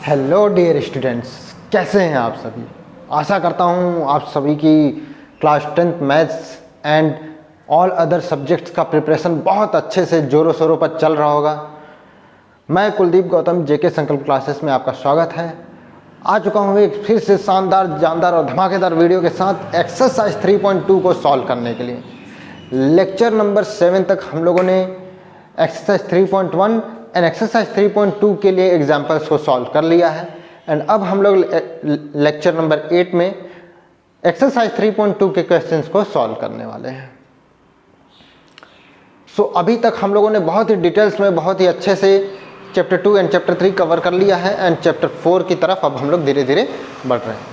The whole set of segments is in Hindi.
हेलो डियर स्टूडेंट्स, कैसे हैं आप सभी। आशा करता हूं आप सभी की class 10th maths and all other subjects का प्रिपरेशन बहुत अच्छे से ज़ोरों शोरों पर चल रहा होगा। मैं कुलदीप गौतम जेके संकल्प क्लासेस में आपका स्वागत है। आ चुका हूं एक फिर से शानदार, जानदार और धमाकेदार वीडियो के साथ एक्सरसाइज 3.2 को सॉल्व करने के लिए। लेक्चर नंबर 7 तक हम लोगों ने एक्सरसाइज 3.1 एंड एक्सरसाइज 3.2 के लिए एग्जाम्पल्स को सॉल्व कर लिया है। एंड अब हम लोग लेक्चर नंबर 8 में एक्सरसाइज 3.2 के क्वेश्चंस को सॉल्व करने वाले हैं। सो अभी तक हम लोगों ने बहुत ही डिटेल्स में, बहुत ही अच्छे से चैप्टर 2 एंड चैप्टर 3 कवर कर लिया है एंड चैप्टर 4 की तरफ अब हम लोग धीरे धीरे बढ़ रहे हैं।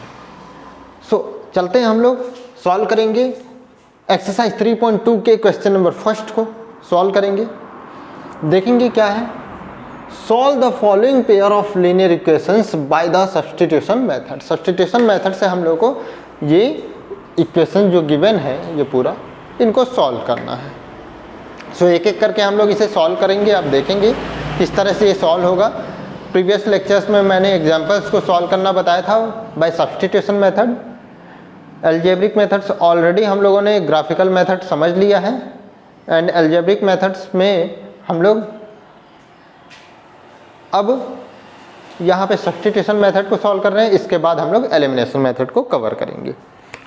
सो चलते हैं, हम लोग सॉल्व करेंगे एक्सरसाइज 3.2 के क्वेश्चन नंबर फर्स्ट को सॉल्व करेंगे। देखेंगे क्या है। Solve the following pair of linear equations by the substitution method. Substitution method से हम लोग को ये इक्वेशन जो गिवन है, ये पूरा इनको सॉल्व करना है। सो एक एक करके हम लोग इसे सॉल्व करेंगे। आप देखेंगे किस तरह से ये सॉल्व होगा। प्रीवियस लेक्चर्स में मैंने एग्जांपल्स को सॉल्व करना बताया था by substitution method. Algebraic methods already हम लोगों ने ग्राफिकल मेथड समझ लिया है एंड अलजेब्रिक मेथड्स में हम लोग अब यहाँ पे सब्स्टिट्यूशन मेथड को सॉल्व कर रहे हैं। इसके बाद हम लोग एलिमिनेशन मेथड को कवर करेंगे।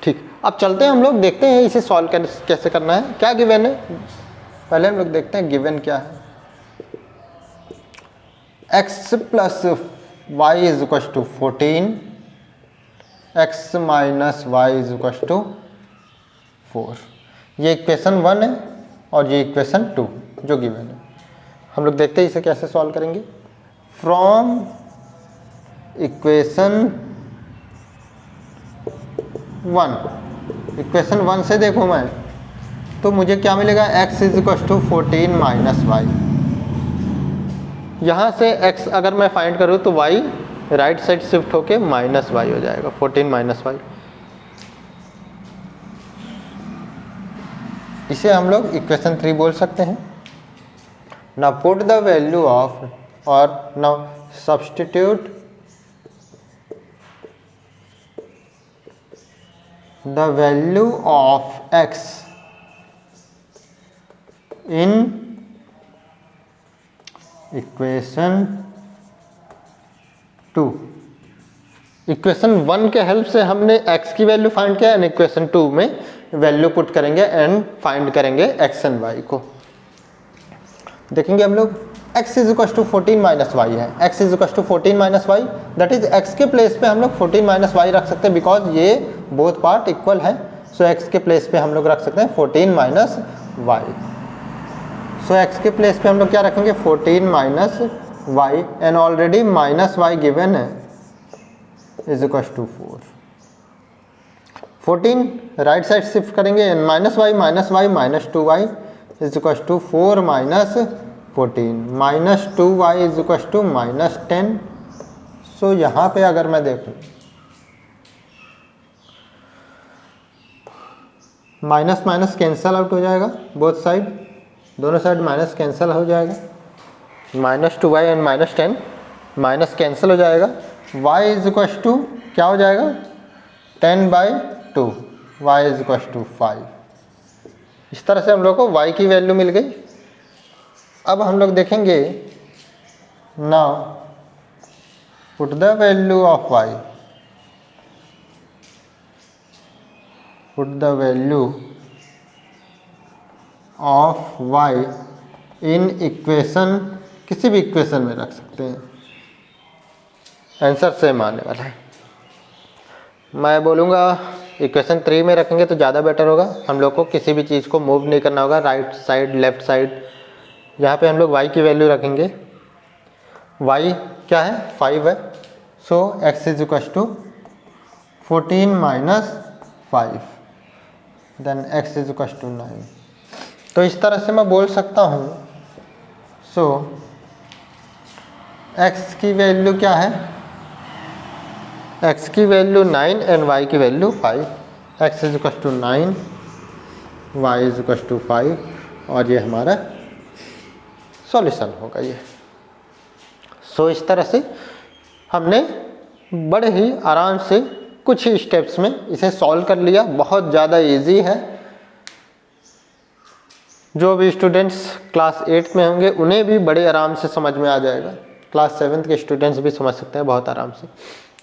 ठीक, अब चलते हैं, हम लोग देखते हैं इसे सॉल्व कैसे करना है। क्या गिवन है, पहले हम लोग देखते हैं गिवन क्या है। x plus y is equal to 14, x minus y is equal to 4। ये इक्वेशन 1 है और ये इक्वेशन 2 जो गिवन है। हम लोग देखते हैं इसे कैसे सॉल्व करेंगे। फ्रॉम इक्वेशन 1, इक्वेशन 1 से देखो मैं तो मुझे क्या मिलेगा, x is equal to 14 minus y. यहाँ से x अगर मैं फाइंड करूँ तो y राइट साइड शिफ्ट होके माइनस वाई हो जाएगा, 14 माइनस वाई। इसे हम लोग इक्वेशन 3 बोल सकते हैं। Now put the value of, or now substitute the value of x in equation 2। Equation 1 के हेल्प से हमने x की वैल्यू फाइंड किया एंड इक्वेशन 2 में वैल्यू पुट करेंगे एंड फाइंड करेंगे x एंड y को। देखेंगे हम लोग x is equal to 14 minus y है। x is equal to 14 minus y, that is x के प्लेस पे हम लोग 14 माइनस वाई रख सकते हैं बिकॉज ये बोथ पार्ट इक्वल है। सो x के प्लेस पे हम लोग रख सकते हैं 14 माइनस वाई। सो x के प्लेस पे हम लोग क्या रखेंगे, 14 minus Y and already minus Y given है is equal to 4। 14 right side shift करेंगे and minus Y minus 2y is equal to 4 minus 14, minus 2y is equal to minus 10। So यहाँ पे अगर मैं देखूँ माइनस माइनस कैंसल आउट हो जाएगा, बोथ साइड, दोनों साइड माइनस कैंसल हो जाएगा। Minus 2y and minus 10 minus cancel हो जाएगा। y इज इक्वल टू क्या हो जाएगा, 10/2, y इज इक्वल टू 5। इस तरह से हम लोग को y की वैल्यू मिल गई। अब हम लोग देखेंगे, now put the value of y, put the value of y in equation, किसी भी इक्वेशन में रख सकते हैं, आंसर सेम आने वाला है। मैं बोलूँगा इक्वेशन 3 में रखेंगे तो ज़्यादा बेटर होगा। हम लोग को किसी भी चीज़ को मूव नहीं करना होगा, राइट साइड लेफ्ट साइड। यहाँ पे हम लोग y की वैल्यू रखेंगे। y क्या है, 5 है। So x is equal to 14 minus 5, then x is equal to 9। तो इस तरह से मैं बोल सकता हूँ। सो x की वैल्यू क्या है, x की वैल्यू 9 एंड y की value 5। x is equal to 9, y is equal to 5 और ये हमारा सॉल्यूशन होगा ये। सो इस तरह से हमने बड़े ही आराम से कुछ ही स्टेप्स में इसे सॉल्व कर लिया। बहुत ज़्यादा इजी है। जो भी स्टूडेंट्स क्लास 8 में होंगे उन्हें भी बड़े आराम से समझ में आ जाएगा। क्लास 7 के स्टूडेंट्स भी समझ सकते हैं बहुत आराम से।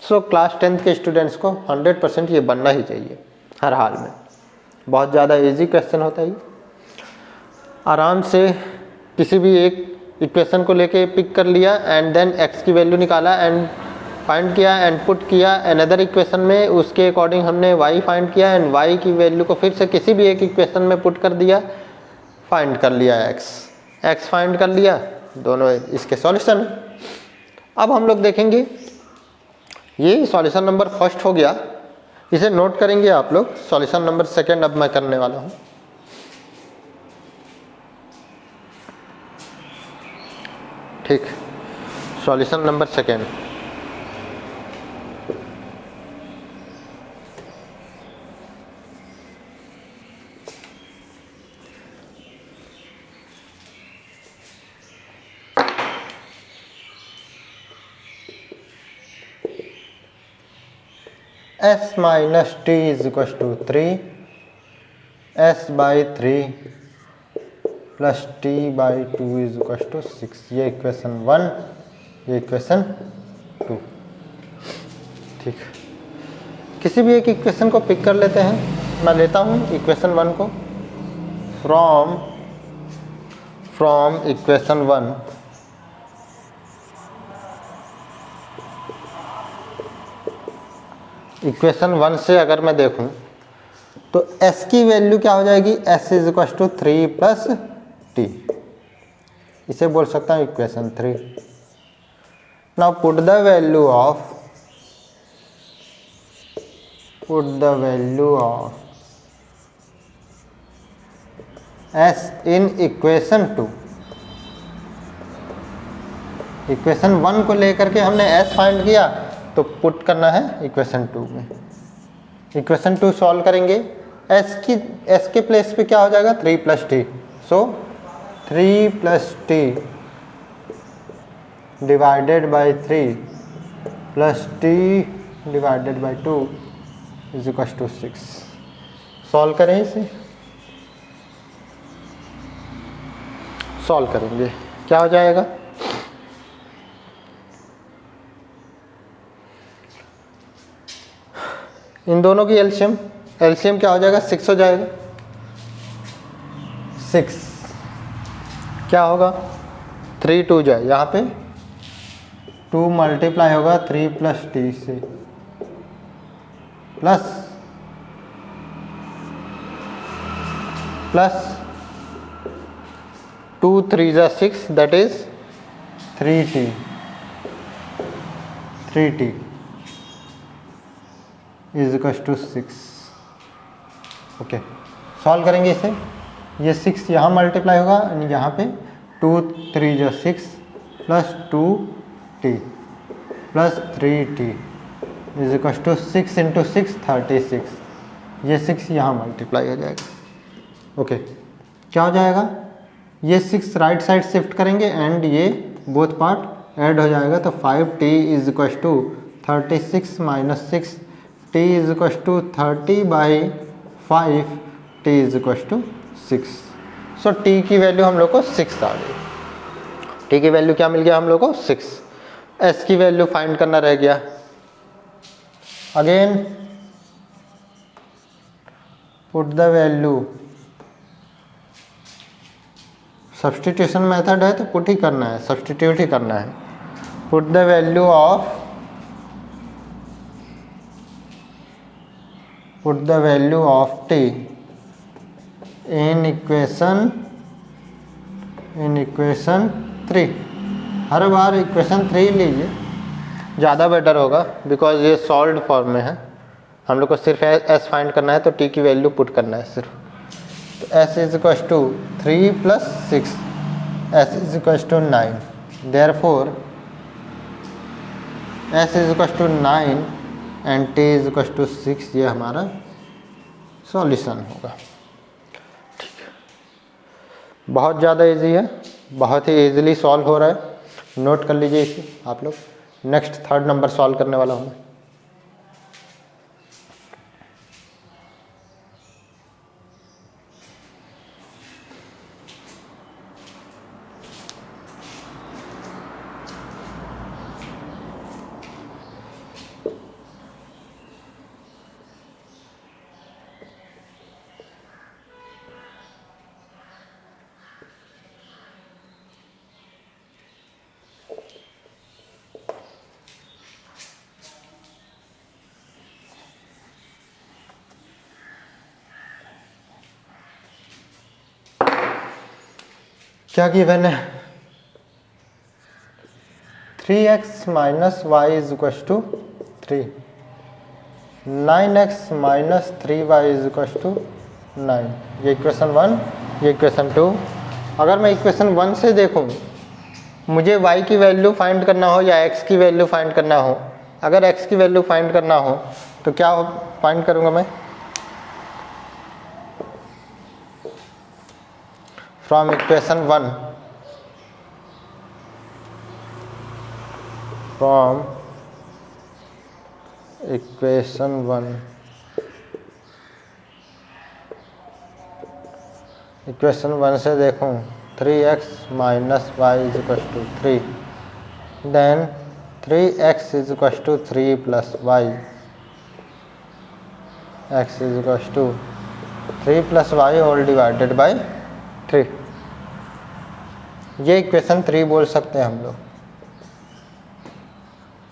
सो क्लास 10 के स्टूडेंट्स को 100% ये बनना ही चाहिए हर हाल में। बहुत ज़्यादा इजी क्वेश्चन होता है ये। आराम से किसी भी एक इक्वेशन को लेके पिक कर लिया एंड देन x की वैल्यू निकाला एंड फाइंड किया एंड पुट किया अनदर इक्वेशन में, उसके अकॉर्डिंग हमने y फाइंड किया एंड y की वैल्यू को फिर से किसी भी एक इक्वेशन में पुट कर दिया, फाइंड कर लिया x फाइंड कर लिया। दोनों इसके सॉल्यूशन। अब हम लोग देखेंगे ये सॉल्यूशन नंबर फर्स्ट हो गया, इसे नोट करेंगे आप लोग। सॉल्यूशन नंबर सेकंड अब मैं करने वाला हूँ। ठीक, solution number second. s minus t is equal to 3 s/3 plus t/2 is equal to 6। ये इक्वेशन 1, ये इक्वेशन 2। ठीक, किसी भी एक इक्वेशन को पिक कर लेते हैं। मैं लेता हूँ इक्वेशन 1 को फ्रॉम इक्वेशन 1। इक्वेशन 1 से अगर मैं देखूं तो s की वैल्यू क्या हो जाएगी, s is equal to 3 plus t। इसे बोल सकता हूं equation 3। Now put the value of s in equation 2। Equation 1 को लेकर के हमने s फाइंड किया तो पुट करना है इक्वेशन 2 में। इक्वेशन 2 सॉल्व करेंगे। s के प्लेस पे क्या हो जाएगा, 3 plus t. So 3 plus t divided by 3 plus t divided by 2 is equal to 6। Solve करें इसे, सॉल्व करेंगे क्या हो जाएगा, इन दोनों की एलसीएम क्या हो जाएगा, 6 हो जाएगा। 6 क्या होगा, 3 2 जाए, यहाँ पे 2 मल्टीप्लाई होगा 3 प्लस टी से, प्लस 2 3 जा 6 that is 3t is equal to 6। Okay, solve करेंगे इसे। ये 6 यहाँ मल्टीप्लाई होगा यानी यहाँ पे 2 3 जो 6 plus 2t plus 3t is equal to 6 into 6 36। ये 6 यहाँ मल्टीप्लाई हो जाएगा। ओके, क्या हो जाएगा, ये 6 राइट साइड शिफ्ट करेंगे एंड ये बोथ पार्ट ऐड हो जाएगा तो 5t is equal to 36 minus 6 t is equal to 30 by 5 t is equal to 6। So t की वैल्यू हम लोग को 6 आ गई। t की वैल्यू क्या मिल गया हम लोग को, 6। s की वैल्यू फाइंड करना रह गया। Again put the value, substitution method है तो पुट ही करना है, सब्सटीट्यूट ही करना है। Put the value of t in equation 3। Her bar equation 3 लीजिए, ज़्यादा बेटर होगा बिकॉज ये सॉल्व्ड फॉर्म में है। हम लोग को सिर्फ s फाइंड करना है तो t की वैल्यू पुट करना है सिर्फ। तो s is equal to 3 plus 6, s is equal to 9। Therefore s is equal to 9 and t is equal to 6। ये हमारा सॉल्यूशन होगा। ठीक है, बहुत ज़्यादा इजी है, बहुत ही इजीली सॉल्व हो रहा है। नोट कर लीजिए इसे आप लोग। नेक्स्ट थर्ड नंबर सॉल्व करने वाला हूँ। क्या गिवन है? 3x minus y is equal to 3, 9x minus 3y is equal to 9। ये इक्वेशन 1, ये इक्वेशन 2। अगर मैं इक्वेशन 1 से देखूं, मुझे y की वैल्यू फाइंड करना हो या x की वैल्यू फाइंड करना हो, अगर x की वैल्यू फाइंड करना हो तो क्या फाइंड करूंगा मैं? From equation 1, from equation 1, equation 1 से देखूं 3x minus y is equal to 3, then 3x is equal to 3 plus y, x is equal to 3 plus y whole divided by 3। ये इक्वेशन 3 बोल सकते हैं हम लोग।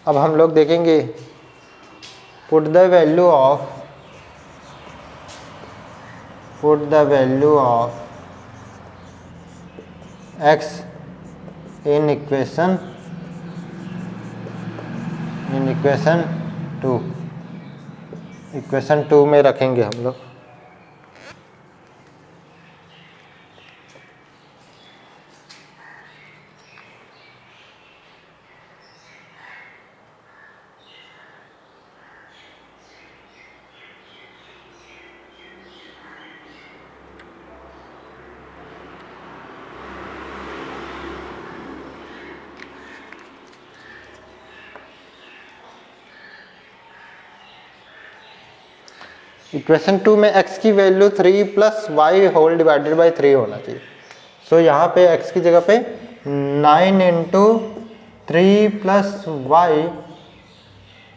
अब हम लोग देखेंगे put the value of x in equation 2, equation 2 में रखेंगे हम लोग। इक्वेशन 2 में x की value 3 plus y whole divided by 3 होना चाहिए। सो यहाँ पे x की जगह पे 9 into 3 plus y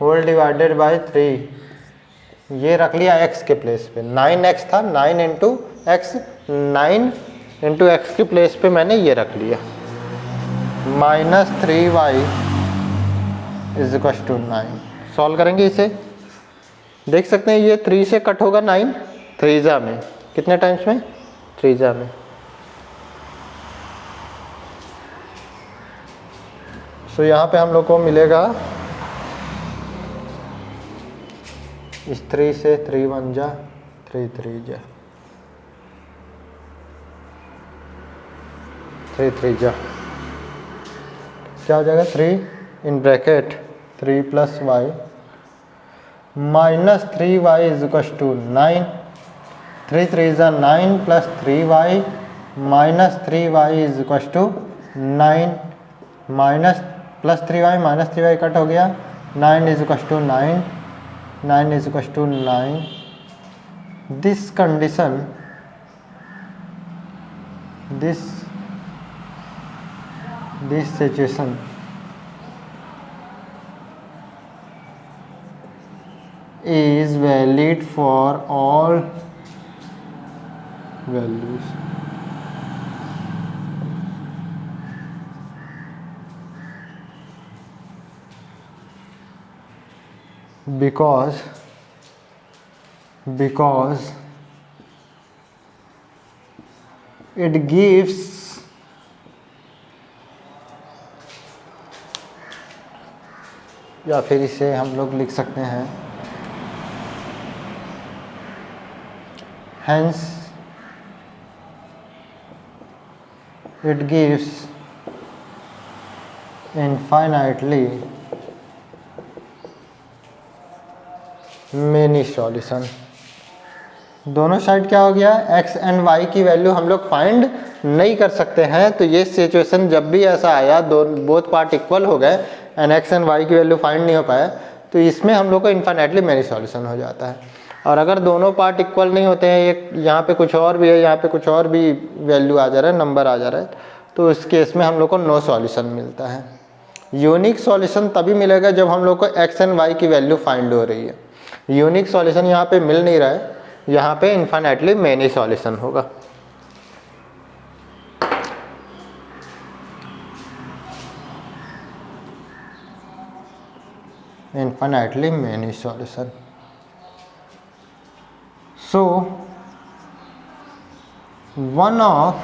whole divided by 3, ये रख लिया x के प्लेस पे। 9x था, 9 इंटू एक्स, 9 इंटू एक्स के प्लेस पे मैंने ये रख लिया, minus 3y is equal to 9। Solve करेंगे इसे, देख सकते हैं ये 3 से कट होगा 9, 3 जा में कितने टाइम्स में? 3 जा में। सो यहाँ पे हम लोग को मिलेगा इस 3 से 3 1 जा, 3 3 जा, 3 3 जा, क्या हो जाएगा? 3 in bracket 3 plus y minus 3y is equal to 9, 3 3 जा 9 plus 3y minus 3y is equal to 9, minus plus 3y minus 3y cut हो गया, 9 is equal to 9, 9 is equal to 9। This condition, this situation is valid for all values. Because it gives या फिर इसे हम लोग लिख सकते हैं hence it gives infinitely many solution। दोनों साइड क्या हो गया? x एंड y की वैल्यू हम लोग फाइंड नहीं कर सकते हैं, तो ये सिचुएशन जब भी ऐसा आया, बोथ पार्ट इक्वल हो गए, एंड एक्स एंड वाई की वैल्यू फाइंड नहीं हो पाया, तो इसमें हम लोग को इन्फाइनाइटली मैनी सॉल्यूशन हो जाता है। और अगर दोनों पार्ट इक्वल नहीं होते हैं, एक यहाँ पे कुछ और भी है, यहाँ पे कुछ और भी वैल्यू आ जा रहा है, नंबर आ जा रहा है, तो उस केस में हम लोग को नो सॉल्यूशन मिलता है। यूनिक सॉल्यूशन तभी मिलेगा जब हम लोग को एक्स एंड वाई की वैल्यू फाइंड हो रही है। यूनिक सॉल्यूशन यहाँ पे मिल नहीं रहा है, यहाँ पे इन्फाइनाइटली मैनी सॉल्यूशन होगा। infinitely many solution. So one of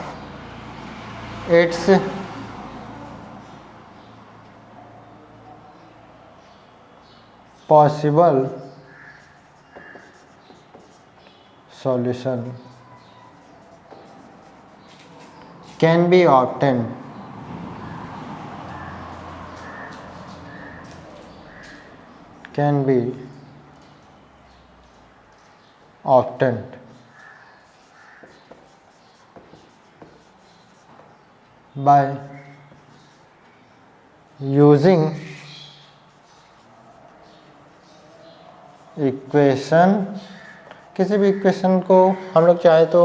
its possible solution can be obtained by using equation, किसी भी इक्वेशन को हम लोग चाहे तो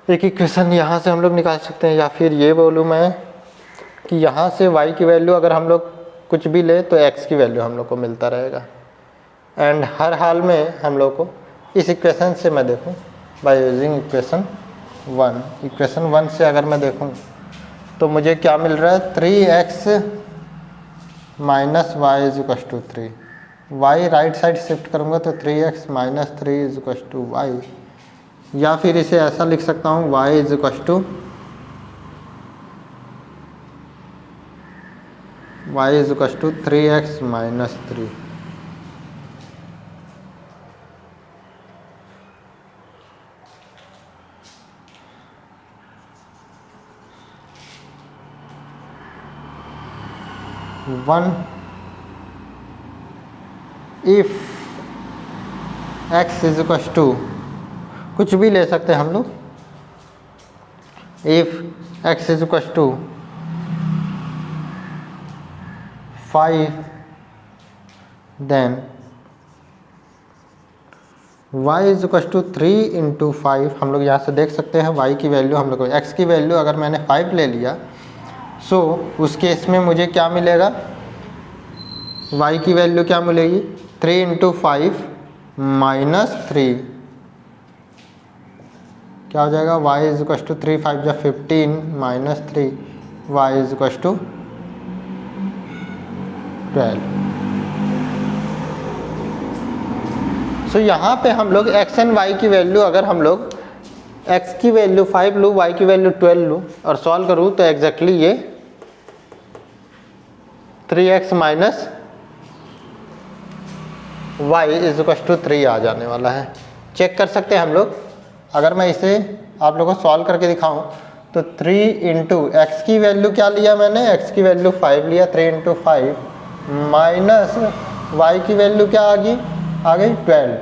एक इक्वेशन यहाँ से हम लोग निकाल सकते हैं, या फिर ये बोलूँ मैं कि यहाँ से y की वैल्यू अगर हम लोग कुछ भी ले तो x की वैल्यू हम लोग को मिलता रहेगा। एंड हर हाल में हम लोग को इस इक्वेशन से मैं देखूँ बाय यूजिंग इक्वेशन 1 से अगर मैं देखूँ तो मुझे क्या मिल रहा है, 3x minus y is equal to 3। y right side shift करूँगा तो 3x minus 3 is equal to y, या फिर इसे ऐसा लिख सकता हूँ y is equal to 3x minus 3। If x is equal to, कुछ भी ले सकते हैं हम लोग, if x is equal to 5 then y is equal to 3 into 5। हम लोग यहाँ से देख सकते हैं y की वैल्यू, हम लोग को x की वैल्यू अगर मैंने 5 ले लिया, सो उस केस में मुझे क्या मिलेगा, y की वैल्यू क्या मिलेगी, 3 इंटू 5 माइनस 3, क्या हो जाएगा, y इज इक्वल टू 3 5 जा 15 minus 3, y is equal to 12। So यहाँ पे हम लोग x एंड y की वैल्यू, अगर हम लोग x की वैल्यू 5 लूँ, y की वैल्यू 12 लूँ और सॉल्व करूँ तो एग्जैक्टली ये 3x minus y is equal to 3 आ जाने वाला है। चेक कर सकते हैं हम लोग, अगर मैं इसे आप लोगों को सॉल्व करके दिखाऊं तो 3 इंटू एक्स की वैल्यू क्या लिया मैंने, x की वैल्यू 5 लिया, 3 इंटू 5 माइनस y की वैल्यू क्या आ गई 12,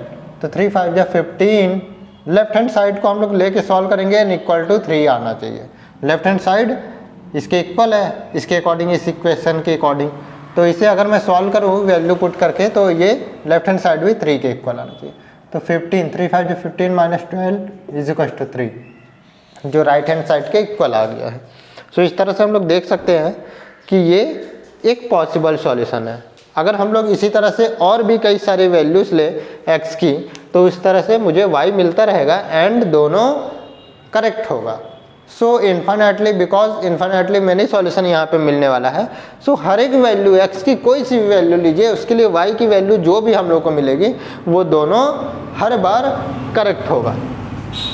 तो 3 5 जा 15। लेफ्ट हैंड साइड को हम लोग लेके सॉल्व करेंगे एंड इक्वल टू 3 आना चाहिए। लेफ्ट हैंड साइड इसके इक्वल है, इसके अकॉर्डिंग, इस इक्वेशन के अकॉर्डिंग, तो इसे अगर मैं सॉल्व करूँ वैल्यू पुट करके तो ये लेफ्ट हैंड साइड भी 3 के इक्वल आना चाहिए। तो 15 3 5 जो 15 माइनस 12 इज इक्वल टू 3, जो राइट हैंड साइड के इक्वल आ गया है। सो इस तरह से हम लोग देख सकते हैं कि ये एक पॉसिबल सॉल्यूशन है। अगर हम लोग इसी तरह से और भी कई सारी वैल्यूज ले x की, तो इस तरह से मुझे y मिलता रहेगा एंड दोनों करेक्ट होगा। So infinitely, because infinitely many solution यहाँ पे मिलने वाला है। सो हर एक वैल्यू x की कोई सी भी वैल्यू लीजिए, उसके लिए y की वैल्यू जो भी हम लोग को मिलेगी वो दोनों हर बार करेक्ट होगा।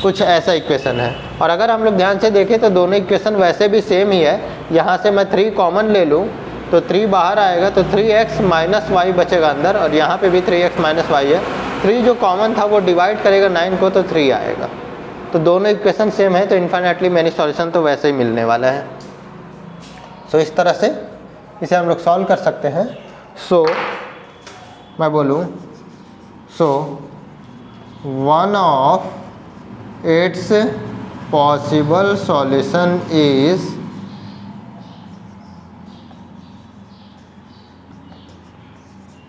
कुछ ऐसा इक्वेशन है। और अगर हम लोग ध्यान से देखें तो दोनों इक्वेशन वैसे भी सेम ही है। यहाँ से मैं 3 कॉमन ले लूँ तो 3 बाहर आएगा तो 3x माइनस वाई बचेगा अंदर, और यहाँ पे भी 3x माइनस वाई है। 3 जो कॉमन था वो डिवाइड करेगा 9 को तो 3 आएगा। तो दोनों इक्वेशन सेम है, तो इन्फाइनाइटली मैनी सॉल्यूशन तो वैसे ही मिलने वाला है। सो इस तरह से इसे हम लोग सॉल्व कर सकते हैं। सो मैं बोलूँ, so one of its possible solution is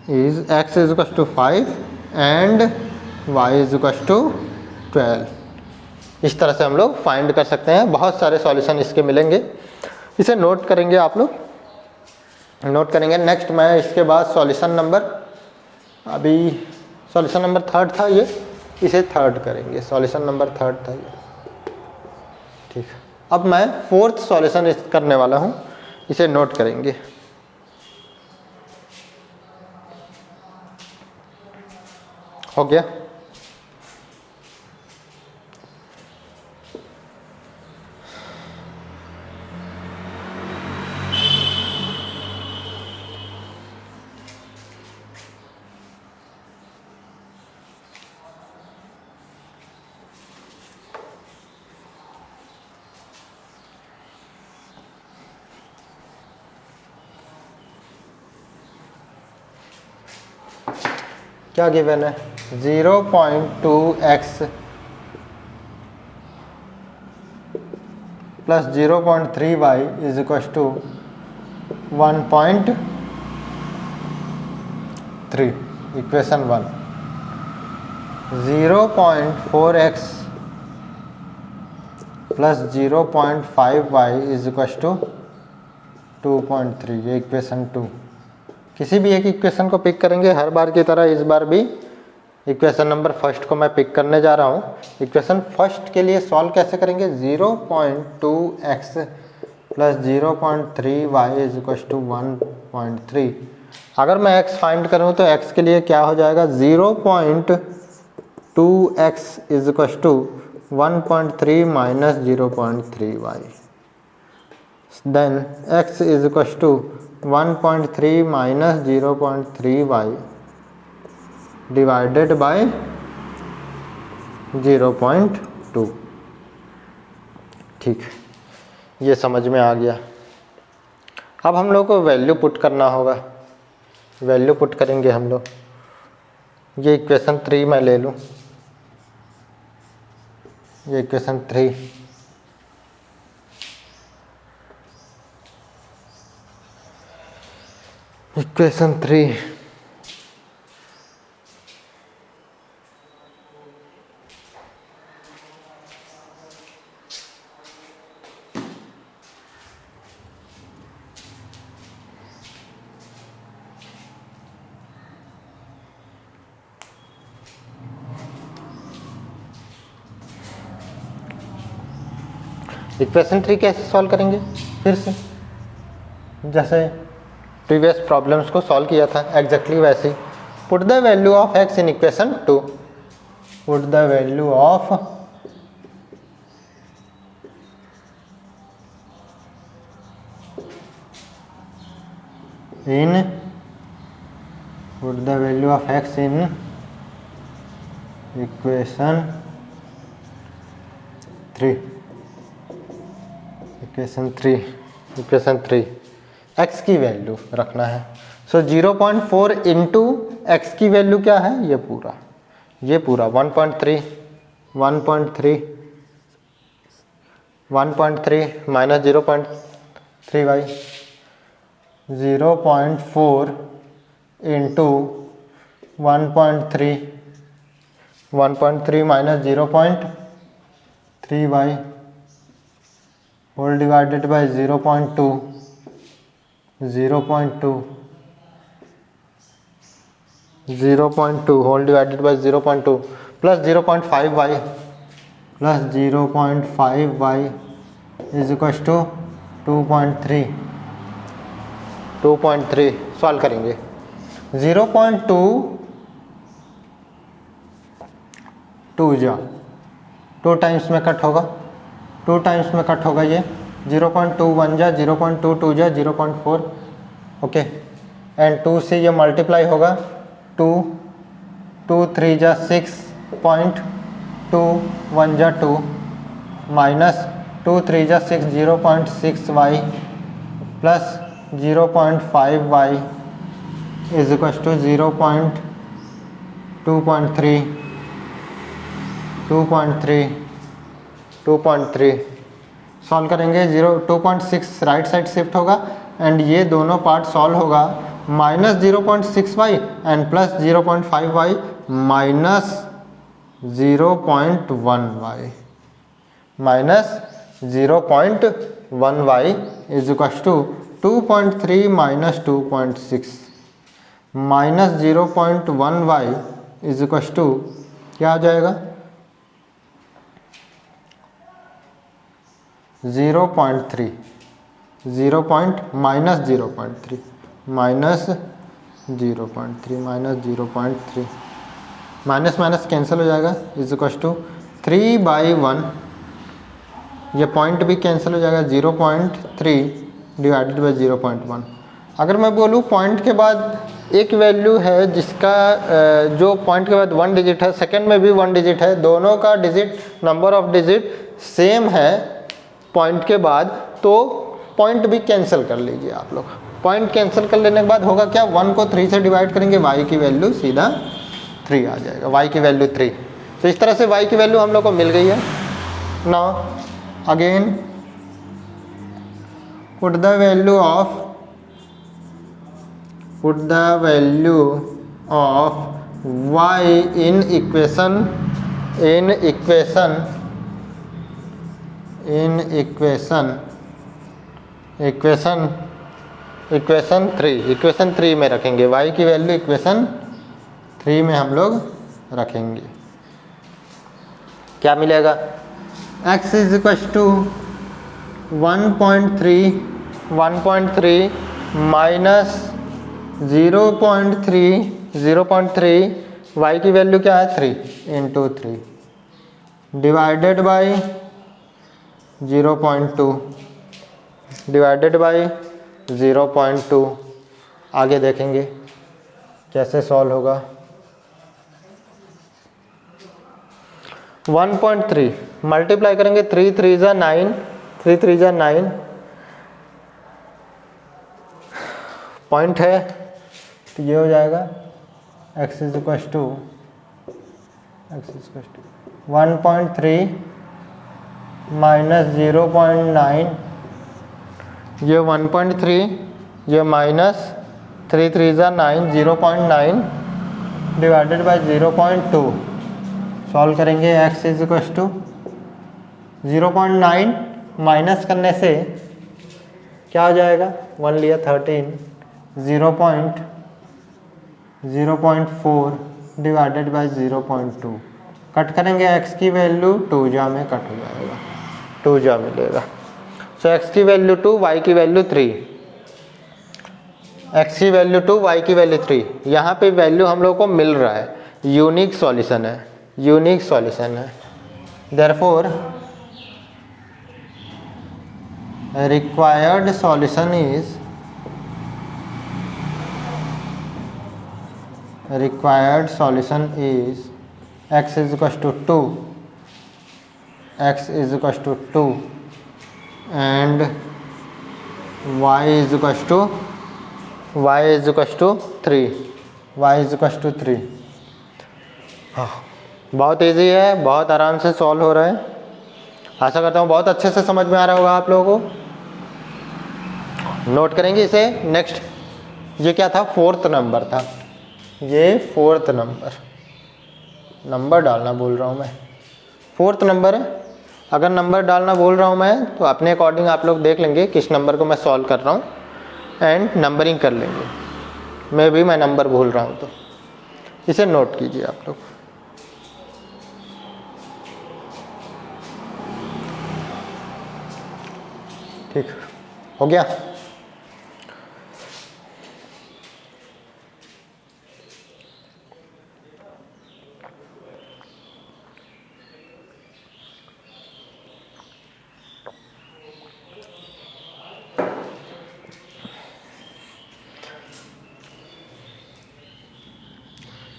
is x is equal to 5 and y is equal to 12। इस तरह से हम लोग फाइंड कर सकते हैं। बहुत सारे सॉल्यूशन इसके मिलेंगे, इसे नोट करेंगे, आप लोग नोट करेंगे। नेक्स्ट मैं इसके बाद सॉल्यूशन नंबर, अभी सॉल्यूशन नंबर 3 था ये, इसे 3 करेंगे। सॉल्यूशन नंबर 3 था ये, ठीक है। अब मैं 4th सॉल्यूशन करने वाला हूँ, इसे नोट करेंगे। हो गया? क्या गिवन है? 0.2x plus 0.3y is equal to 1.3। Equation 1। 0.4x plus 0.5y is equal to 2.3, ये इक्वेशन 2। किसी भी एक इक्वेशन को पिक करेंगे हर बार की तरह, इस बार भी इक्वेशन नंबर 1 को मैं पिक करने जा रहा हूँ। इक्वेशन 1 के लिए सॉल्व कैसे करेंगे? 0.2x plus 0.3y is equal to 1.3। अगर मैं x फाइंड करूँ तो x के लिए क्या हो जाएगा? 0.2x is equal to 1.3 minus 0.3y, then x is equal to 1.3 minus 0.3y divided by 0.2। ठीक, ये समझ में आ गया। अब हम लोग को वैल्यू पुट करना होगा। वैल्यू पुट करेंगे हम लोग। ये इक्वेशन 3 मैं ले लूँ, ये इक्वेशन 3। इक्वेशन 3 इक्वेशन 3 कैसे सॉल्व करेंगे? फिर से जैसे प्रीवियस प्रॉब्लम्स को सॉल्व किया था एग्जैक्टली वैसे ही। Put the value of x in equation 2। Put the value of put the value of x in equation 3। Equation 3 x की वैल्यू रखना है। सो 0.4 इंटू एक्स की वैल्यू क्या है? ये पूरा 1.3 minus 0.3y, 0.4 into 1.3 minus 0.3y whole divided by 0.2 whole divided by 0.2 plus 0.5y is equal to 2.3 solve करेंगे। 0.2 जा 2 टाइम्स में कट होगा, 2 टाइम्स में कट होगा। ये 0.21 जा 0.22 जा 0.4, ओके। एंड 2 से ये मल्टीप्लाई होगा, 2 3 जा 6.2 1 जा 2 माइनस 2 3 जा 6 0.6y plus 0.5y is equal to 2.3 solve करेंगे। 2.6 राइट साइड शिफ्ट होगा एंड ये दोनों पार्ट सॉल्व होगा minus 0.6y and plus 0.5y minus 0.1y minus 0.1y is equal to 2.3 minus 2.6 minus 0.1y is equal to क्या आ जाएगा 0.3 minus 0.3 minus 0.3 minus 0.3 minus minus cancel हो जाएगा इज इक्वल टू 3/1 ये पॉइंट भी कैंसिल हो जाएगा 0.3 डिवाइडेड बाई 0.1। अगर मैं बोलूँ पॉइंट के बाद एक वैल्यू है जिसका जो पॉइंट के बाद 1 डिजिट है, सेकंड में भी 1 डिजिट है, दोनों का digit number of digit same है पॉइंट के बाद, तो पॉइंट भी कैंसिल कर लीजिए आप लोग। पॉइंट कैंसिल कर लेने के बाद होगा क्या, 1 को 3 से डिवाइड करेंगे, y की वैल्यू सीधा 3 आ जाएगा, y की वैल्यू 3। तो इस तरह से y की वैल्यू हम लोग को मिल गई है। Now again put the value of y in equation 3 में रखेंगे, y की वैल्यू इक्वेशन 3 में हम लोग रखेंगे। क्या मिलेगा, x is equal to 1.3 minus 0.3 y की वैल्यू क्या है 3 into 3 divided by 0.2 divided by 0.2। आगे देखेंगे कैसे सॉल्व होगा। 1.3 मल्टीप्लाई करेंगे, 3 3 जा 9, 3 3 जा 9 पॉइंट है, तो ये हो जाएगा x is equal to 1.3 minus 0.9, ये 1.3 ये माइनस 3 3 जा 9 0.9 डिवाइडेड बाई 0.2। सॉल्व करेंगे, x is equal to 0.9 minus करने से क्या हो जाएगा, 1 लिया 13 0.4 डिवाइडेड बाई 0.2। कट करेंगे x की वैल्यू 2 जा में कट हो जाएगा, 2 जा मिलेगा। सो x की वैल्यू 2 y की वैल्यू 3, x की वैल्यू 2 y की वैल्यू 3। यहाँ पे वैल्यू हम लोग को मिल रहा है, यूनिक सॉल्यूशन है, यूनिक सॉल्यूशन है। Therefore required solution is x is equal to 2, x is equal to 2 and y is equal to 3, y is equal to 3। बहुत इजी है, बहुत आराम से सॉल्व हो रहा है। आशा करता हूँ बहुत अच्छे से समझ में आ रहा होगा आप लोगों को। नोट करेंगे इसे। नेक्स्ट ये क्या था, 4th नंबर था, ये 4th नंबर डालना बोल रहा हूँ मैं, 4th नंबर है। अगर नंबर डालना बोल रहा हूँ मैं तो अपने अकॉर्डिंग आप लोग देख लेंगे किस नंबर को मैं सॉल्व कर रहा हूँ एंड नंबरिंग कर लेंगे। मैं नंबर भूल रहा हूँ तो इसे नोट कीजिए आप लोग। ठीक हो गया।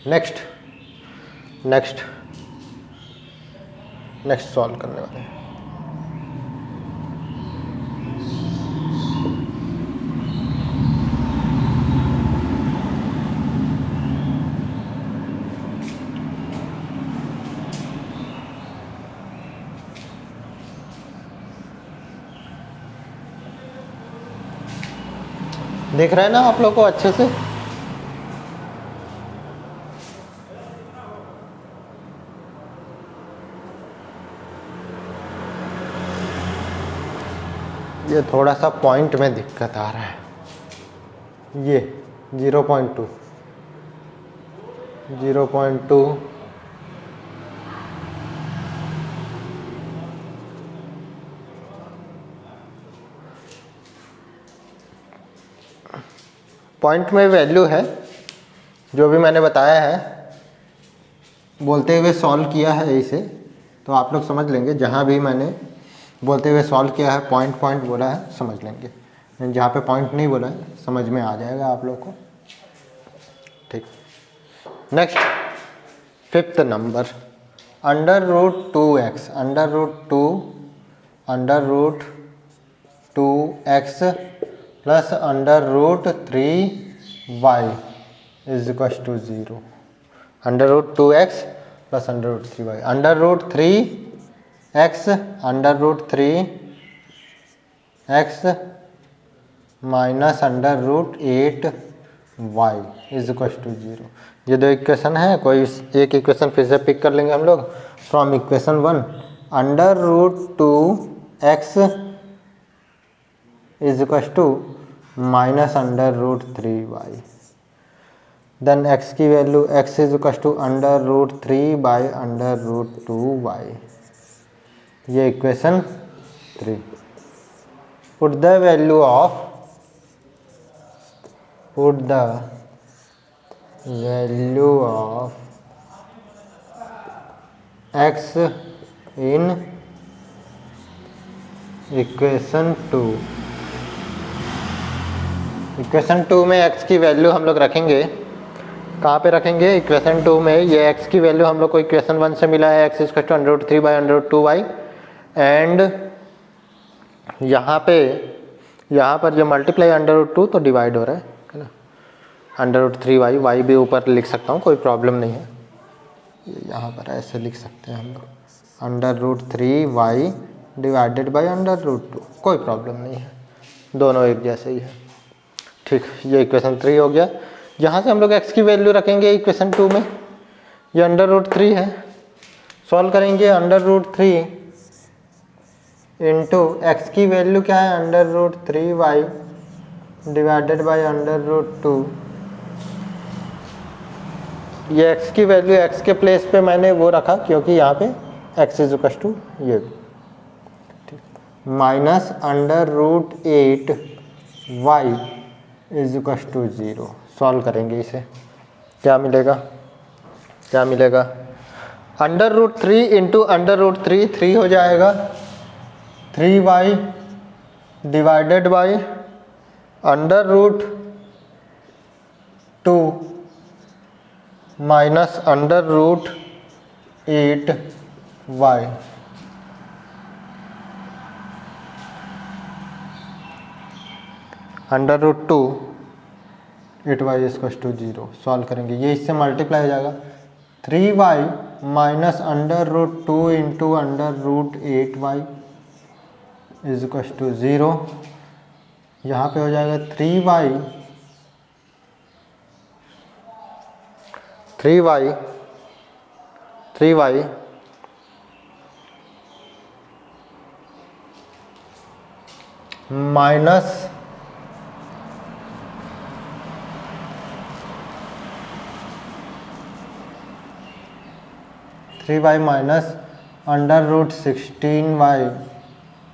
नेक्स्ट सॉल्व करने वाले हैं। दिख रहा है ना आप लोग को अच्छे से? ये थोड़ा सा पॉइंट में दिक्कत आ रहा है, ये 0.2 पॉइंट में वैल्यू है जो भी मैंने बताया है, बोलते हुए सॉल्व किया है इसे, तो आप लोग समझ लेंगे। जहाँ भी मैंने बोलते हुए सॉल्व किया है, पॉइंट पॉइंट बोला है, समझ लेंगे। जहाँ पे पॉइंट नहीं बोला है समझ में आ जाएगा आप लोग को। ठीक, next 5th number, √2x plus √3y is equal to 0। √2x plus √3y, √3x minus √8y is equal to 0। ये दो इक्वेशन है, कोई एक इक्वेशन फिर से पिक कर लेंगे हम लोग from equation 1। √2x is equal to minus √3y, then x की value x is equal to √3/√2y, ये equation 3। Put the value of x in equation 2। Equation 2 में x की वैल्यू हम लोग रखेंगे, कहाँ पे रखेंगे? इक्वेशन 2 में। ये x की वैल्यू हम लोग को इक्वेशन 1 से मिला है, x is equal to √3/√2y, and यहाँ पर जो मल्टीप्लाई √2 तो डिवाइड हो रहा है ना, √3y, y भी ऊपर लिख सकता हूँ, कोई प्रॉब्लम नहीं है। यहाँ पर ऐसे लिख सकते हैं हम लोग, √3y डिवाइडेड बाई √2, कोई प्रॉब्लम नहीं है, दोनों एक जैसे ही है। ठीक, ये इक्वेशन 3 हो गया। यहाँ से हम लोग x की वैल्यू रखेंगे इक्वेशन 2 में, ये √3 है, सॉल्व करेंगे। √3 इंटू x की वैल्यू क्या है? √3y divided by √2। ये x की वैल्यू x के प्लेस पे मैंने वो रखा क्योंकि यहाँ पे x इज इक्वल टू ये minus √8y is equal to 0। Solve करेंगे इसे, क्या मिलेगा? √3 इंटू √3 3 हो जाएगा, 3y divided by √2 minus √8y, √2 8y is equal to 0। Solve करेंगे, ये इससे मल्टीप्लाई हो जाएगा, 3y minus √2 into √8y is equal to 0। यहाँ पे हो जाएगा 3y माइनस √16y,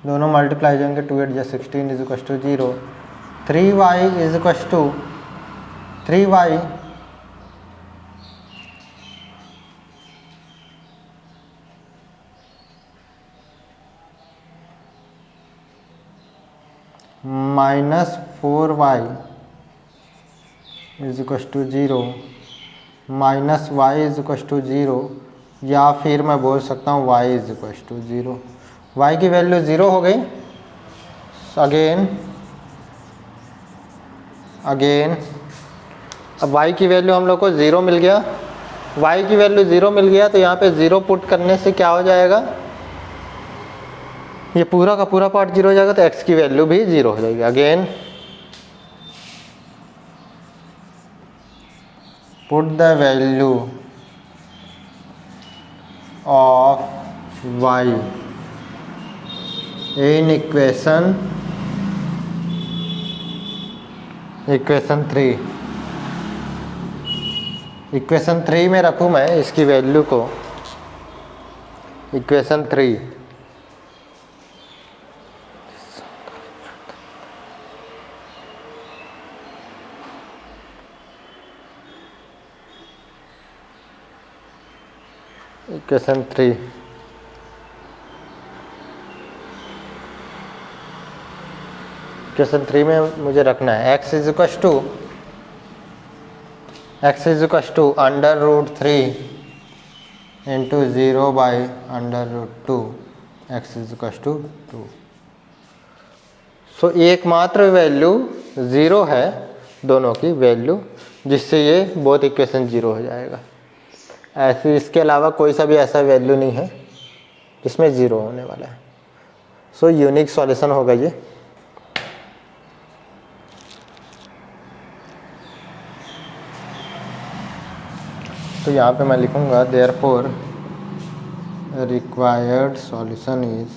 दोनों मल्टीप्लाई जाएंगे, 2 8 16 is equal to 0। 3y is equal to 3y minus 4y is equal to 0, minus y is equal to 0, या फिर मैं बोल सकता हूँ y is equal to 0। y की वैल्यू 0 हो गई। अगेन अब y की वैल्यू हम लोग को 0 मिल गया, y की वैल्यू 0 मिल गया, तो यहाँ पे 0 पुट करने से क्या हो जाएगा? ये पूरा का पूरा पार्ट 0 हो जाएगा, तो x की वैल्यू भी 0 हो जाएगी। Again put the value of y in equation 3। Equation 3 में रखूँ मैं इसकी वैल्यू को, इक्वेशन 3। इक्वेशन 3 इक्वेशन 3 में मुझे रखना है x is equal to under root 3 into 0 by under root 2 x is equal to 2। So एकमात्र वैल्यू 0 है दोनों की वैल्यू, जिससे ये बोथ इक्वेशन 0 हो जाएगा। ऐसे इसके अलावा कोई सा भी ऐसा वैल्यू नहीं है जिसमें 0 होने वाला है। सो यूनिक सॉल्यूशन होगा ये। तो यहाँ पे मैं लिखूँगा therefore required solution is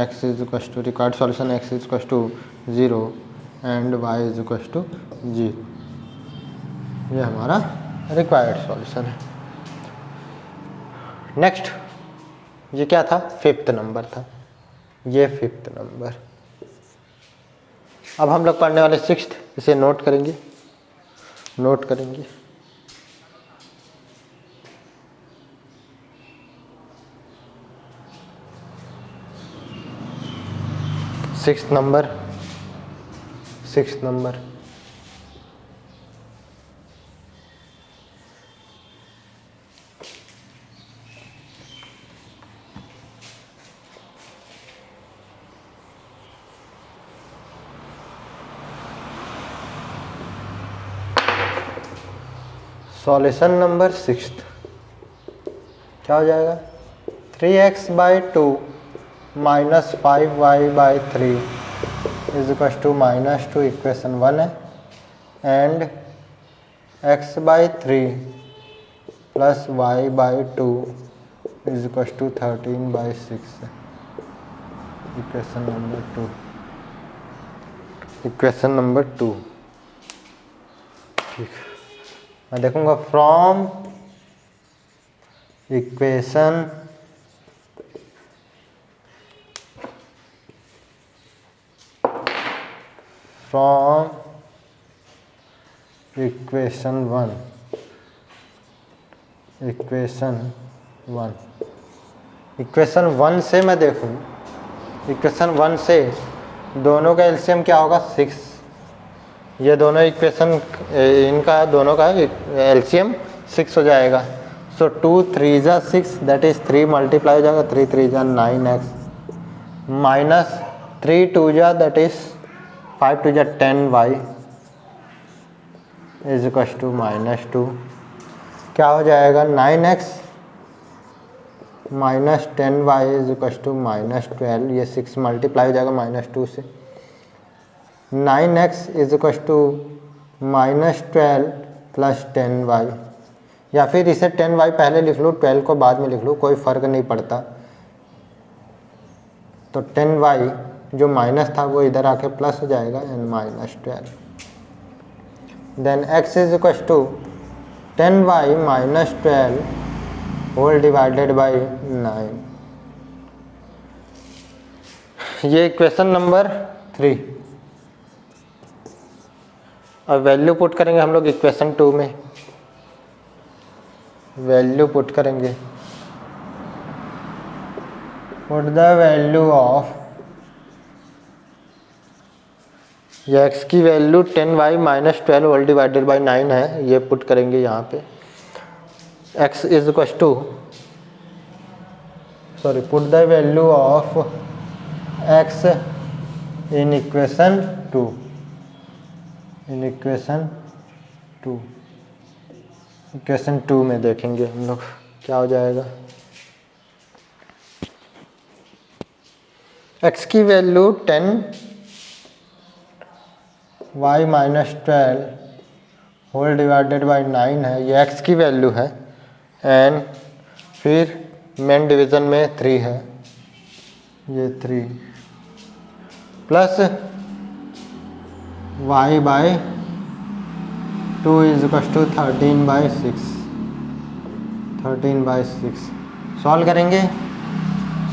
x is equal to required solution x is equal to 0 and y is equal to 0। ये हमारा रिक्वायर्ड सॉल्यूशन है। नेक्स्ट, ये क्या था? 5th नंबर था, ये 5th नंबर। अब हम लोग पढ़ने वाले 6th, इसे नोट करेंगे। 6th number solution number 6th क्या हो जाएगा? 3x by 2 minus 5y by 3 is equal to -2 equation 1 है, and x by 3 plus y by 2 is equal to 13 by 6 है, इक्वेशन नंबर 2। ठीक, मैं देखूंगा फ्रॉम इक्वेशन इक्वेशन 1 से मैं देखूं, इक्वेशन 1 से दोनों का एलसीएम क्या होगा? 6। ये दोनों इक्वेशन इनका दोनों का एलसीएम 6 हो जाएगा। सो 2 3 जा 6, दैट इज 3 मल्टीप्लाई हो जाएगा, 3 3 जा 9x माइनस 3 2 जा दैट इज 5 2 जा 10y इज इक्वल टू -2। क्या हो जाएगा? 9x minus 10y is equal to -12। ये 6 मल्टीप्लाई हो जाएगा -2 से। 9x is equal to -12 plus 10y, या फिर इसे 10y पहले लिख लूँ, 12 को बाद में लिख लूँ, कोई फ़र्क नहीं पड़ता। तो 10y जो माइनस था वो इधर आके प्लस हो जाएगा and -12। Then x is equal to 10y minus 12 whole divided by 9। ये इक्वेशन नंबर 3। और वैल्यू पुट करेंगे हम लोग इक्वेशन 2 में, वैल्यू पुट करेंगे। पुट द वैल्यू ऑफ, ये x की value 10y minus 12 whole divided by 9 है, ये पुट करेंगे यहाँ पे। x is equal to put the value of x in equation 2। Equation 2 में देखेंगे हम लोग क्या हो जाएगा। x की value 10 y minus 12 whole divided by 9 है, ये x की वैल्यू है, एंड फिर मेन डिवीज़न में 3 है, ये 3 plus y by 2 is equal to 13/6।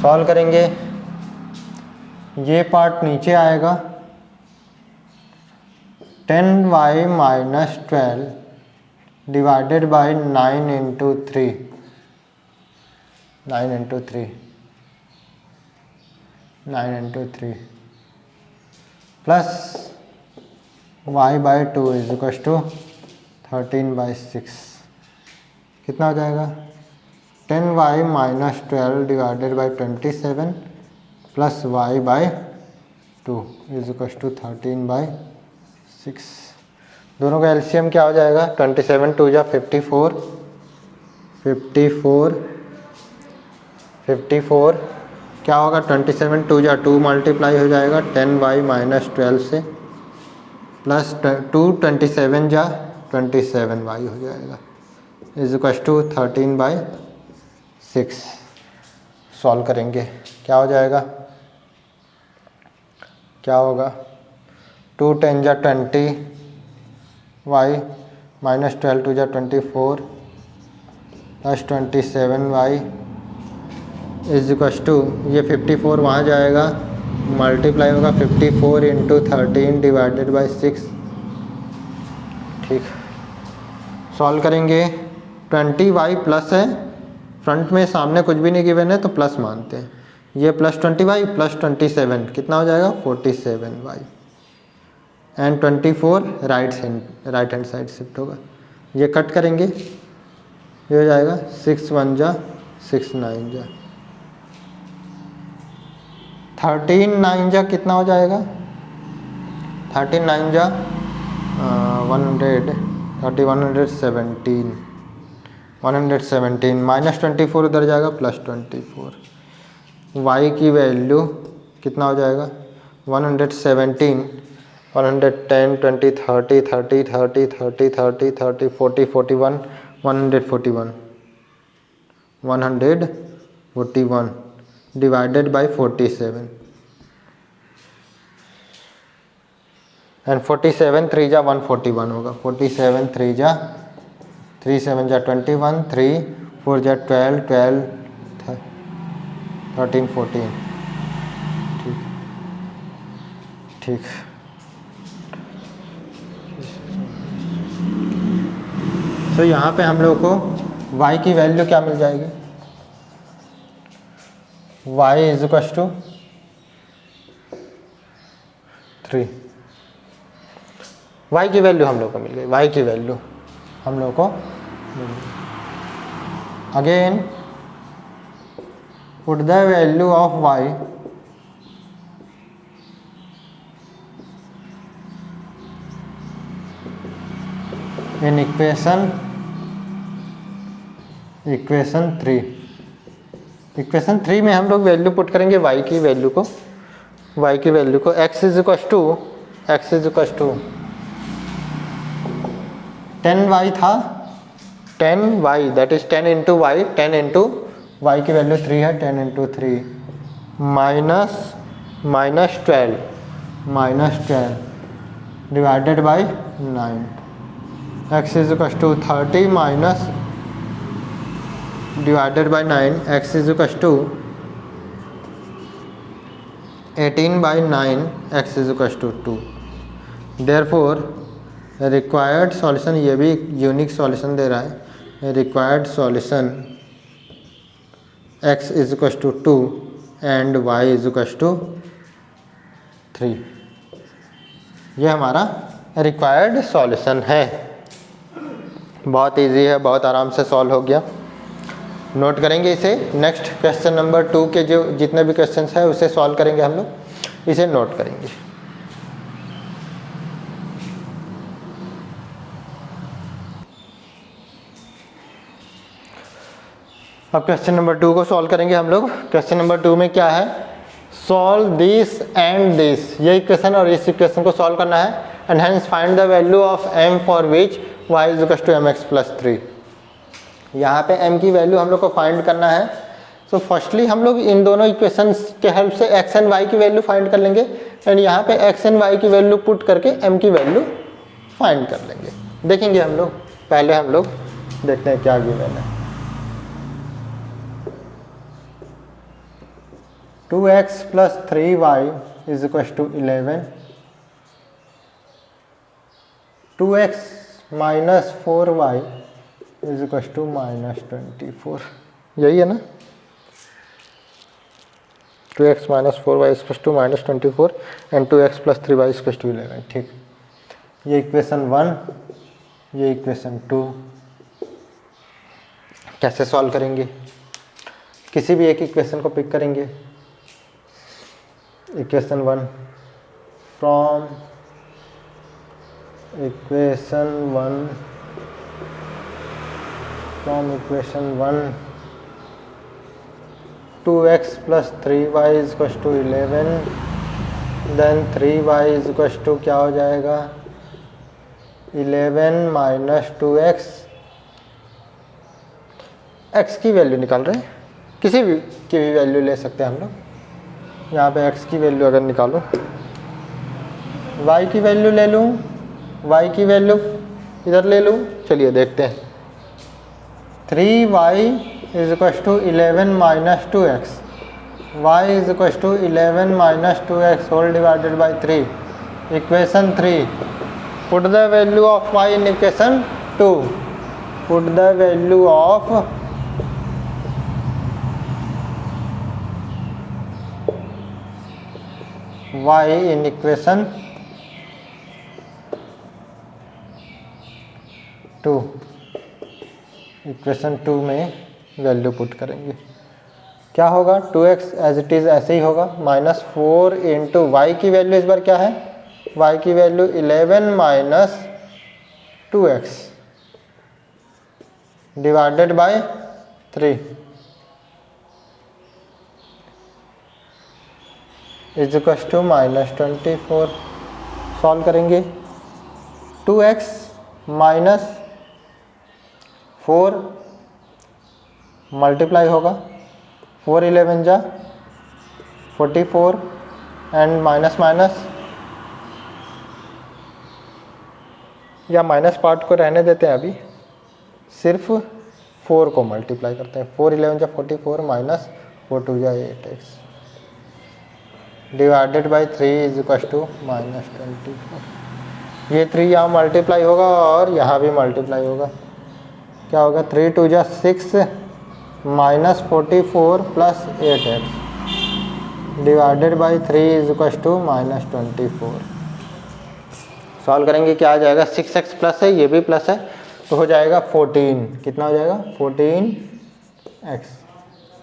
Solve करेंगे, ये पार्ट नीचे आएगा, 10y minus 12 divided by 9 into 3 plus y by 2 is equal to 13/6। कितना हो जाएगा? 10y minus 12 divided by 27 plus y by 2 is equal to 13/6। दोनों का एलसीएम क्या हो जाएगा? 27 2 जा 54 क्या होगा? 27 2 जा 2 मल्टीप्लाई हो जाएगा 10y माइनस 12 से, प्लस 2 27 जा 27y हो जाएगा, इज इक्वल टू 13/6। सॉल्व करेंगे, क्या हो जाएगा? क्या होगा? 2 10 जा 20 y माइनस 12 2 जा 24 plus 27y is equal to, ये 54 वहाँ जाएगा, मल्टीप्लाई होगा 54 इंटू 13 डिवाइडेड बाई 6। ठीक, सॉल्व करेंगे। 20y प्लस है, फ्रंट में सामने कुछ भी नहीं गिवन है तो प्लस मानते हैं, ये प्लस 20y प्लस 27 कितना हो जाएगा? 47y, and 24 right hand side shift होगा, ये कट करेंगे, ये हो जाएगा 6 1 जा 6 9 जा 13 9 जा कितना हो जाएगा? 13 9 जा 117 माइनस 24 उधर जाएगा, प्लस 24। y की वैल्यू कितना हो जाएगा? 117 110 20 30 30 30 30 30 30 40 41 141 डिवाइडेड बाई 47, एंड 47 3 जा 141 होगा, 47 3 जा 3 7 जा 21 3 4 जा 12 12 13 14। ठीक, तो यहाँ पे हम लोग को y की वैल्यू क्या मिल जाएगी? y is equal to 3। y की वैल्यू हम लोग को मिल गई, y की वैल्यू हम लोग को मिल गई। Again put the value of y in equation 3 में हम लोग वैल्यू पुट करेंगे y की वैल्यू को x is equal to 10y था, 10y that is 10 into y, 10 into y की वैल्यू 3 है, 10 into 3 minus 12 divided by 9, x is equal to 30 minus divided by 9, x is equal to 18/9, x is equal to 2। Therefore required solution, ये भी यूनिक सॉल्यूशन दे रहा है, required solution x is equal to 2 and y is equal to 3। ये हमारा रिक्वायर्ड सॉल्यूशन है। बहुत इजी है, बहुत आराम से सॉल्व हो गया। नोट करेंगे इसे। नेक्स्ट क्वेश्चन नंबर 2 के जो जितने भी क्वेश्चंस है उसे सॉल्व करेंगे हम लोग, इसे नोट करेंगे। अब क्वेश्चन नंबर 2 को सॉल्व करेंगे हम लोग। क्वेश्चन नंबर 2 में क्या है? सॉल्व दिस एंड दिस, ये इक्वेशन और इस इक्वेशन को सॉल्व करना है। And hence find the value of m for which y is equal to mx plus 3। यहाँ पे m की वैल्यू हम लोग को फाइंड करना है। सो फर्स्टली हम लोग इन दोनों इक्वेशंस के हेल्प से x एंड y की वैल्यू फाइंड कर लेंगे एंड यहाँ पे x एंड y की वैल्यू पुट करके m की वैल्यू फाइंड कर लेंगे। देखेंगे हम लोग, पहले हम लोग देखते हैं क्या गिवन है। 2x plus 3y is equal to 11, 2x minus 4y is equal to minus 24। यही है ना, 2x minus 4y is equal to minus 24 and 2x plus 3y is equal to 11। ठीक, ये इक्वेशन 1, ये इक्वेशन 2। कैसे सॉल्व करेंगे? किसी भी एक इक्वेशन को पिक करेंगे। Equation 1 from equation 1 2x plus 3y is equal to 11, then 3y is equal to क्या हो जाएगा 11 माइनस 2x। x की वैल्यू निकाल रहे हैं, किसी भी की भी वैल्यू ले सकते हैं हम लोग। यहाँ पे x की वैल्यू अगर निकालो, y की वैल्यू ले लूँ, y की वैल्यू इधर ले लूँ। चलिए देखते हैं। 3y is equal to 11 minus 2x, y is equal to 11 minus 2x whole divided by 3। Equation 3, put the value of y in equation 2, put the value of y in equation 2। Equation 2 में वैल्यू पुट करेंगे, क्या होगा 2x एज इट इज़ ऐसे ही होगा, माइनस 4 इंटू वाई की वैल्यू इस बार क्या है, y की value 11 minus 2x divided by 3 is equal to minus 24। Solve करेंगे। 2x माइनस 4 मल्टीप्लाई होगा, 4 11 जा 44 एंड माइनस माइनस, या माइनस पार्ट को रहने देते हैं अभी, सिर्फ 4 को मल्टीप्लाई करते हैं। 4 11 जा 44 माइनस 4 2 जा 8x divided by 3 is equal to minus 24। ये 3 यहाँ मल्टीप्लाई होगा और यहाँ भी मल्टीप्लाई होगा, क्या होगा 3 2 जा 6 minus 44 plus 8x divided by 3 is equal to minus 24। Solve करेंगे, क्या आ जाएगा 6x प्लस है, ये भी प्लस है, तो हो जाएगा 14। कितना हो जाएगा 14x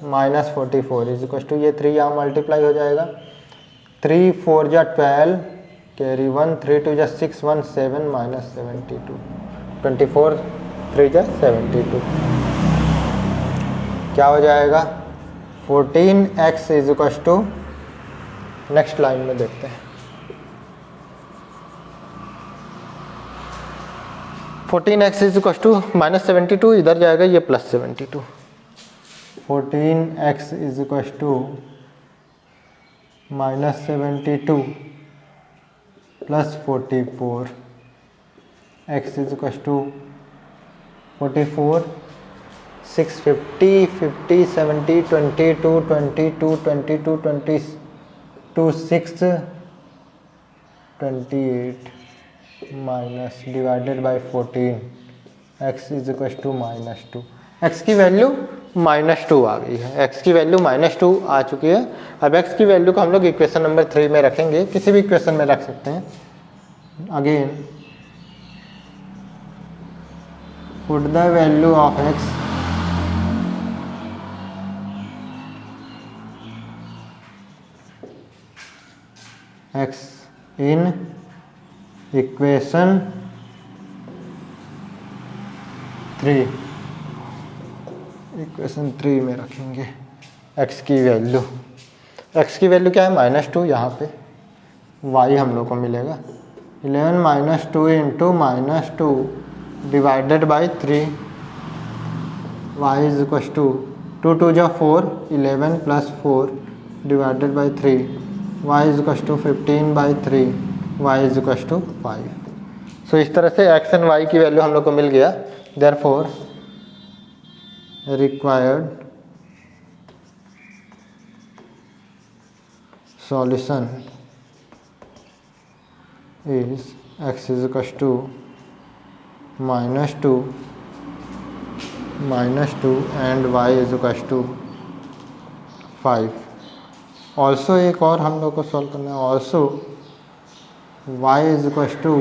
minus 44 is equal to, ये 3 यहाँ मल्टीप्लाई हो जाएगा, 3 4 जा 12 कैरी 1, 3 2 जा 6 1 7 माइनस 72, 24 3 जा 72, क्या हो जाएगा 14x is equal to, next line में देखते हैं। 14x is equal to minus 72, इधर जाएगा ये plus 72। 14x is equal to minus 72 plus 44, x is equal to 44 6 50 50 70 22 22 22 22 6 28 minus divided by 14, x is equal to minus 2। x की वैल्यू माइनस 2 आ गई है, x की वैल्यू माइनस 2 आ चुकी है। अब x की वैल्यू को हम लोग इक्वेशन नंबर 3 में रखेंगे, किसी भी इक्वेशन में रख सकते हैं। Again put the value of x in equation 3, equation 3 में रखेंगे x की वैल्यू। x की वैल्यू क्या है -2, यहाँ पे y हम लोग को मिलेगा 11 minus 2 into minus 2 divided by 3 y is equal to 2 2 जा 4 11 plus 4 divided by 3 y is equal to 15 by 3 y is equal to 5। So इस तरह से x एंड y की वैल्यू हम लोग को मिल गया। Therefore required solution is x is equals to -2 and y is equals to 5। Also एक और हम लोग को सॉल्व करना है। Also y is equals to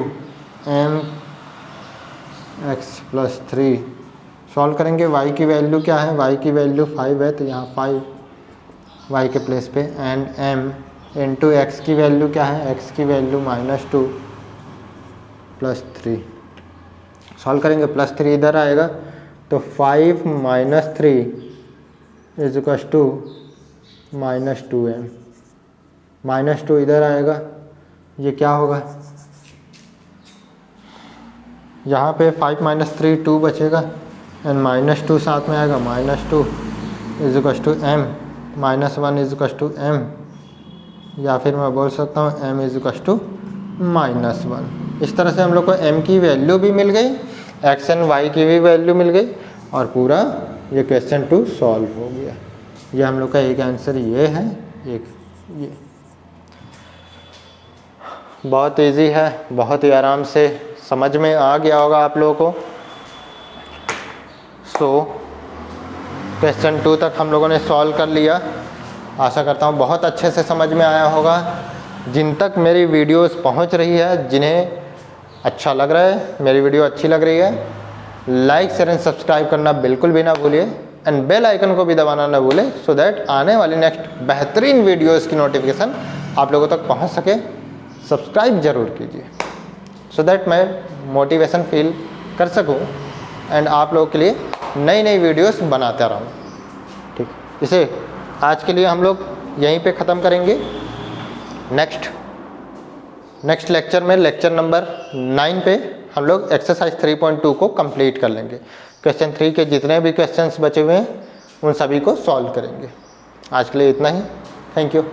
mx plus 3 solve करेंगे। y की वैल्यू क्या है, y की वैल्यू 5 है तो यहाँ 5 y के प्लेस पे, एंड m इंटू एक्स की वैल्यू क्या है, x की वैल्यू -2 प्लस 3 सॉल्व करेंगे। प्लस 3 इधर आएगा तो 5 minus 3 is equal to -2m, -2 इधर आएगा, ये क्या होगा, यहाँ पे 5 माइनस 3 2 बचेगा एंड -2 साथ में आएगा, -2 is equal to m, -1 is equal to m, या फिर मैं बोल सकता हूँ m इज इक्वल टू -1। इस तरह से हम लोग को m की वैल्यू भी मिल गई, x एंड y की भी वैल्यू मिल गई और पूरा ये क्वेश्चन 2 सॉल्व हो गया। ये हम लोग का एक आंसर ये है, एक ये बहुत इजी है, बहुत ही आराम से समझ में आ गया होगा आप लोगों को। सो क्वेश्चन 2 तक हम लोगों ने सॉल्व कर लिया। आशा करता हूँ बहुत अच्छे से समझ में आया होगा। जिन तक मेरी वीडियोस पहुँच रही है, जिन्हें अच्छा लग रहा है, मेरी वीडियो अच्छी लग रही है, लाइक शेयर एंड सब्सक्राइब करना बिल्कुल भी ना भूलिए एंड बेल आइकन को भी दबाना ना भूलें, सो दैट आने वाली नेक्स्ट बेहतरीन वीडियोस की नोटिफिकेशन आप लोगों तक पहुंच सके। सब्सक्राइब ज़रूर कीजिए सो दैट मैं मोटिवेशन फील कर सकूं एंड आप लोगों के लिए नई नई वीडियोस बनाता रहूं। ठीक, इसे आज के लिए हम लोग यहीं पे ख़त्म करेंगे। नेक्स्ट लेक्चर में, लेक्चर नंबर 9 पे हम लोग एक्सरसाइज 3.2 को कंप्लीट कर लेंगे। क्वेश्चन 3 के जितने भी क्वेश्चंस बचे हुए हैं उन सभी को सॉल्व करेंगे। आज के लिए इतना ही। Thank you.